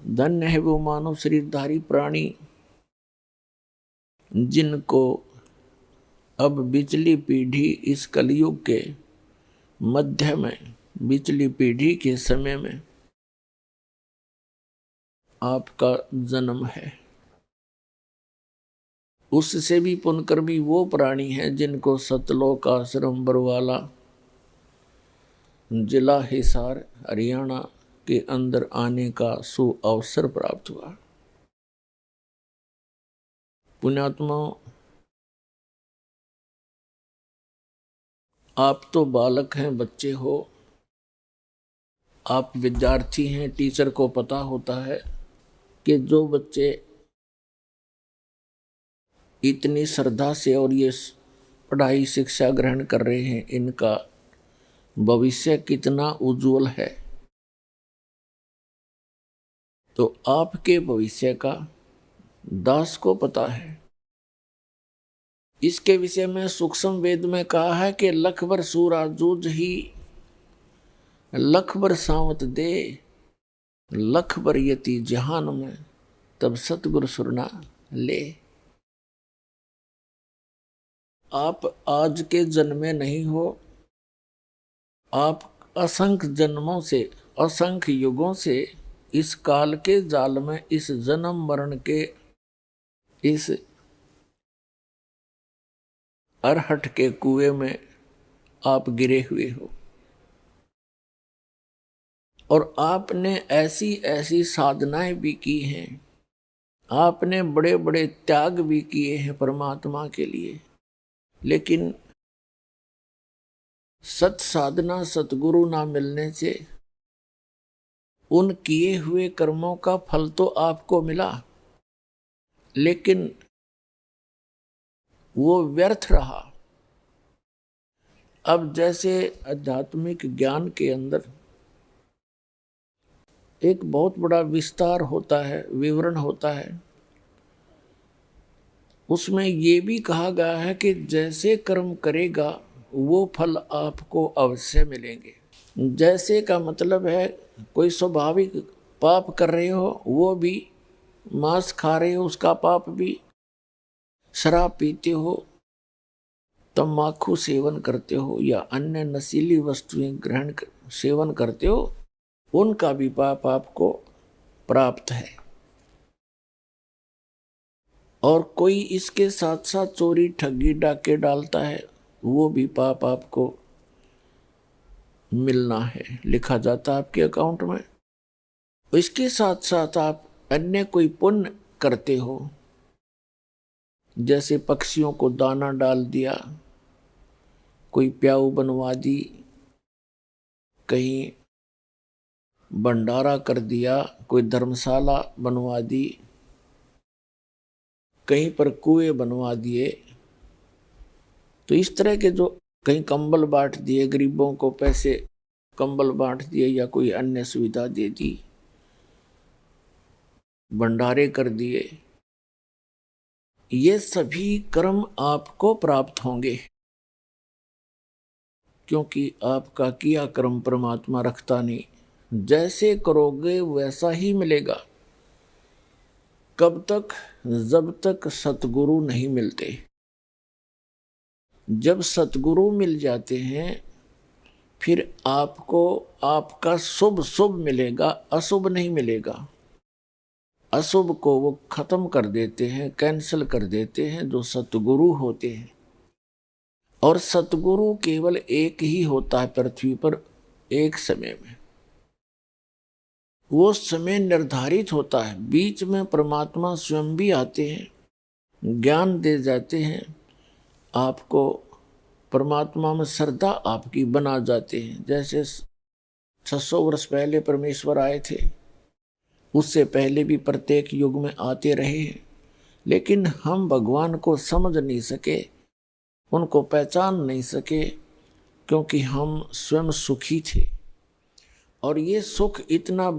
धन्य है वो मानव शरीरधारी प्राणी जिनको अब बिचली पीढ़ी इस कलयुग के मध्य में, बिचली पीढ़ी के समय में आपका जन्म है। उससे भी पुण्यकर्मी वो प्राणी हैं जिनको सतलोक आश्रम बरवाला जिला हिसार हरियाणा के अंदर आने का सुअवसर प्राप्त हुआ। पुण्यात्माओं, आप तो बालक हैं, बच्चे हो, आप विद्यार्थी हैं। टीचर को पता होता है कि जो बच्चे इतनी श्रद्धा से और ये पढ़ाई शिक्षा ग्रहण कर रहे हैं, इनका भविष्य कितना उज्जवल है। तो आपके भविष्य का दास को पता है। इसके विषय में सूक्ष्म वेद में कहा है कि लख बर सूरा जूझ ही लख बर सावत दे, लख बर यति जहान में तब सतगुरु सुरना ले। आप आज के जन्मे नहीं हो, आप असंख्य जन्मों से, असंख्य युगों से इस काल के जाल में, इस जन्म मरण के इस अरहट के कुएं में आप गिरे हुए हो। और आपने ऐसी ऐसी साधनाएं भी की हैं, आपने बड़े बड़े त्याग भी किए हैं परमात्मा के लिए, लेकिन सत साधना सतगुरु ना मिलने से उन किए हुए कर्मों का फल तो आपको मिला, लेकिन वो व्यर्थ रहा। अब जैसे आध्यात्मिक ज्ञान के अंदर एक बहुत बड़ा विस्तार होता है, विवरण होता है, उसमें ये भी कहा गया है कि जैसे कर्म करेगा वो फल आपको अवश्य मिलेंगे। जैसे का मतलब है कोई स्वाभाविक पाप कर रहे हो वो भी, मांस खा रहे हो उसका पाप भी, शराब पीते हो, तंबाकू सेवन करते हो या अन्य नशीली वस्तुएं सेवन करते हो, उनका भी पाप आपको प्राप्त है। और कोई इसके साथ साथ चोरी ठगी डाके डालता है, वो भी पाप आपको मिलना है, लिखा जाता है आपके अकाउंट में। इसके साथ साथ आप अन्य कोई पुण्य करते हो, जैसे पक्षियों को दाना डाल दिया, कोई प्याऊ बनवा दी, कहीं भंडारा कर दिया, कोई धर्मशाला बनवा दी, कहीं पर कुएं बनवा दिए, तो इस तरह के जो कहीं कंबल बांट दिए, गरीबों को पैसे कंबल बांट दिए या कोई अन्य सुविधा दे दी, भंडारे कर दिए, ये सभी कर्म आपको प्राप्त होंगे, क्योंकि आपका किया कर्म परमात्मा रखता नहीं। जैसे करोगे वैसा ही मिलेगा। कब तक? जब तक सतगुरु नहीं मिलते। जब सतगुरु मिल जाते हैं फिर आपको आपका शुभ शुभ मिलेगा, अशुभ नहीं मिलेगा। अशुभ को वो खत्म कर देते हैं, कैंसिल कर देते हैं जो सतगुरु होते हैं। और सतगुरु केवल एक ही होता है पृथ्वी पर एक समय में। वो समय निर्धारित होता है, बीच में परमात्मा स्वयं भी आते हैं, ज्ञान दे जाते हैं, आपको परमात्मा में श्रद्धा आपकी बना जाते हैं। जैसे 600 वर्ष पहले परमेश्वर आए थे, उससे पहले भी प्रत्येक युग में आते रहे हैं, लेकिन हम भगवान को समझ नहीं सके, उनको पहचान नहीं सके, क्योंकि हम स्वयं सुखी थे। और ये सुख इतना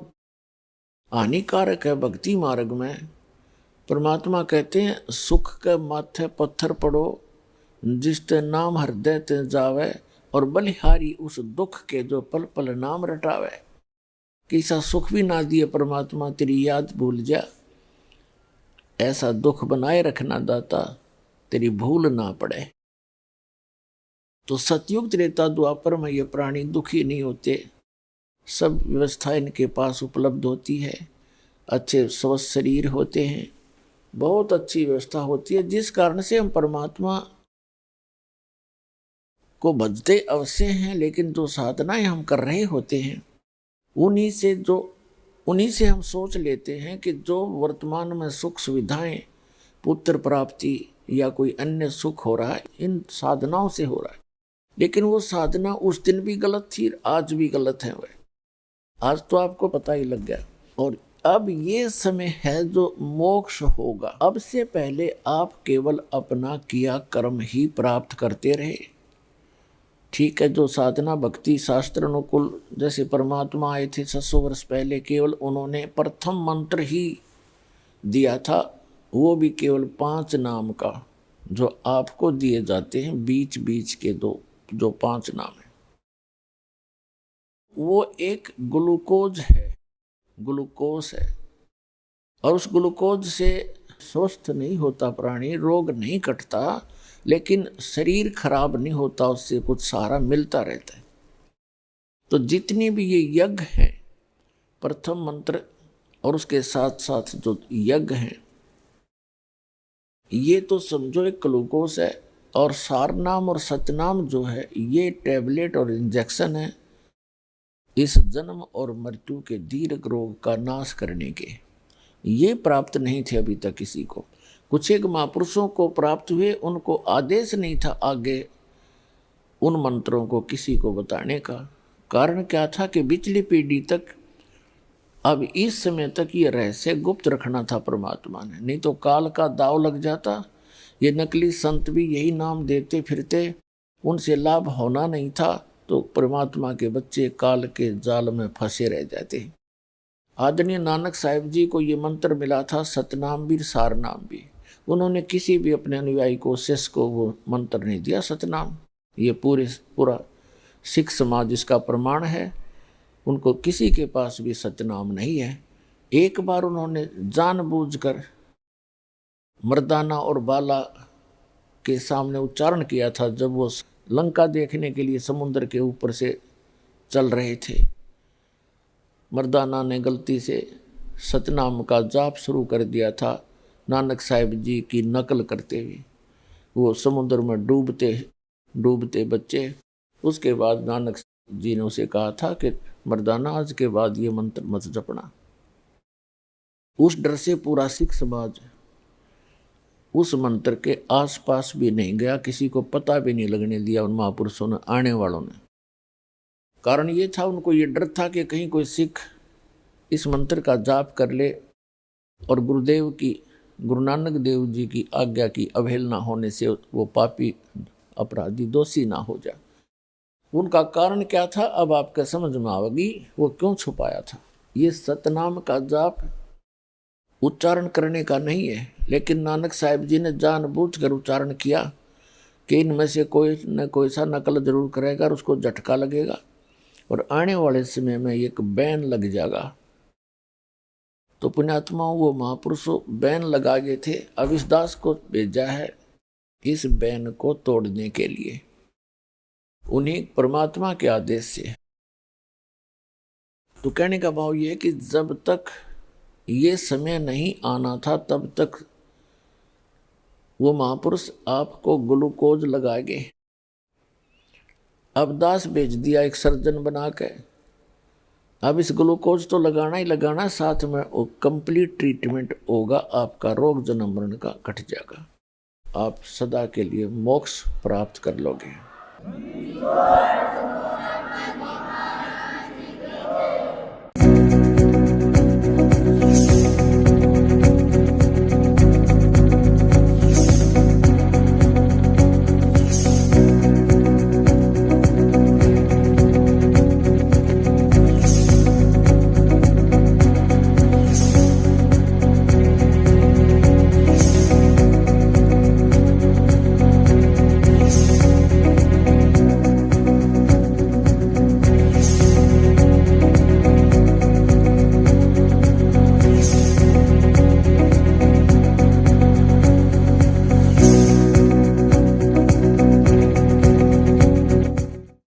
हानिकारक है भक्ति मार्ग में। परमात्मा कहते हैं सुख के माथे पत्थर पड़ो, जिसते नाम हृदय ते जावे, और बलिहारी उस दुख के जो पल पल नाम रटावे। कि ऐसा सुख भी ना दिए परमात्मा तेरी याद भूल जा, ऐसा दुख बनाए रखना दाता तेरी भूल ना पड़े। तो सतयुग त्रेता द्वापर में ये प्राणी दुखी नहीं होते, सब व्यवस्था इनके पास उपलब्ध होती है, अच्छे स्वस्थ शरीर होते हैं, बहुत अच्छी व्यवस्था होती है, जिस कारण से हम परमात्मा को भजते अवश्य हैं, लेकिन जो साधनाएं हम कर रहे होते हैं उन्हीं से हम सोच लेते हैं कि जो वर्तमान में सुख सुविधाएं, पुत्र प्राप्ति या कोई अन्य सुख हो रहा है, इन साधनाओं से हो रहा है। लेकिन वो साधना उस दिन भी गलत थी, आज भी गलत है। वह आज तो आपको पता ही लग गया। और अब ये समय है जो मोक्ष होगा। अब से पहले आप केवल अपना किया कर्म ही प्राप्त करते रहे। ठीक है, जो साधना भक्ति शास्त्र अनुकूल, जैसे परमात्मा आए थे 600 वर्ष पहले, केवल उन्होंने प्रथम मंत्र ही दिया था, वो भी केवल 5 नाम का, जो आपको दिए जाते हैं बीच बीच के जो 5 नाम है। वो एक ग्लूकोज है, ग्लूकोज है, और उस ग्लूकोज से स्वस्थ नहीं होता प्राणी, रोग नहीं कटता, लेकिन शरीर खराब नहीं होता, उससे कुछ सहारा मिलता रहता है। तो जितनी भी ये यज्ञ हैं, प्रथम मंत्र और उसके साथ साथ जो यज्ञ हैं, ये तो समझो एक ग्लूकोज है, और सारनाम और सतनाम जो है ये टैबलेट और इंजेक्शन है इस जन्म और मृत्यु के दीर्घ रोग का नाश करने के। ये प्राप्त नहीं थे अभी तक किसी को। कुछ एक महापुरुषों को प्राप्त हुए, उनको आदेश नहीं था आगे उन मंत्रों को किसी को बताने का। कारण क्या था कि पिछली पीढ़ी तक, अब इस समय तक ये रहस्य गुप्त रखना था परमात्मा ने, नहीं तो काल का दाव लग जाता। ये नकली संत भी यही नाम देते फिरते, उनसे लाभ होना नहीं था, तो परमात्मा के बच्चे काल के जाल में फंसे रह जाते। आदरणीय नानक साहिब जी को ये मंत्र मिला था, सतनाम भी सारनाम भी। उन्होंने किसी भी अपने अनुयायी को, शिष्य को वो मंत्र नहीं दिया सतनाम। ये पूरा सिख समाज इसका प्रमाण है। उनको किसी के पास भी सतनाम नहीं है। एक बार उन्होंने जानबूझकर मर्दाना और बाला के सामने उच्चारण किया था, जब वो लंका देखने के लिए समुद्र के ऊपर से चल रहे थे। मर्दाना ने गलती से सतनाम का जाप शुरू कर दिया था, नानक साहिब जी की नकल करते हुए। वो समुद्र में डूबते बच्चे। उसके बाद नानक जी ने उसे कहा था कि मर्दाना, आज के बाद ये मंत्र मत जपना। उस डर से पूरा सिख समाज उस मंत्र के आसपास भी नहीं गया, किसी को पता भी नहीं लगने दिया उन महापुरुषों ने, आने वालों ने। कारण ये था, उनको ये डर था कि कहीं कोई सिख इस मंत्र का जाप कर ले और गुरु नानक देव जी की आज्ञा की अवहेलना होने से वो पापी अपराधी दोषी ना हो जाए। उनका कारण क्या था, अब आपके समझ में आवेगी वो क्यों छुपाया था। ये सतनाम का जाप उच्चारण करने का नहीं है, लेकिन नानक साहिब जी ने जानबूझकर उच्चारण किया कि इनमें से कोई न कोई सा नकल जरूर करेगा और उसको झटका लगेगा और आने वाले समय में एक बैन लग जाएगा। तो पुण्यात्माओं, वो महापुरुषों बैन लगा गए थे। अब इस दास को भेजा है इस बैन को तोड़ने के लिए, उन्हीं परमात्मा के आदेश से। तो कहने का भाव ये है कि जब तक ये समय नहीं आना था, तब तक वो महापुरुष आपको ग्लूकोज लगा गए। अब दास भेज दिया एक सर्जन बना के। अब इस ग्लूकोज तो लगाना ही लगाना, साथ में वो कंप्लीट ट्रीटमेंट होगा, आपका रोग जन्म मरण का घट जाएगा, आप सदा के लिए मोक्ष प्राप्त कर लोगे।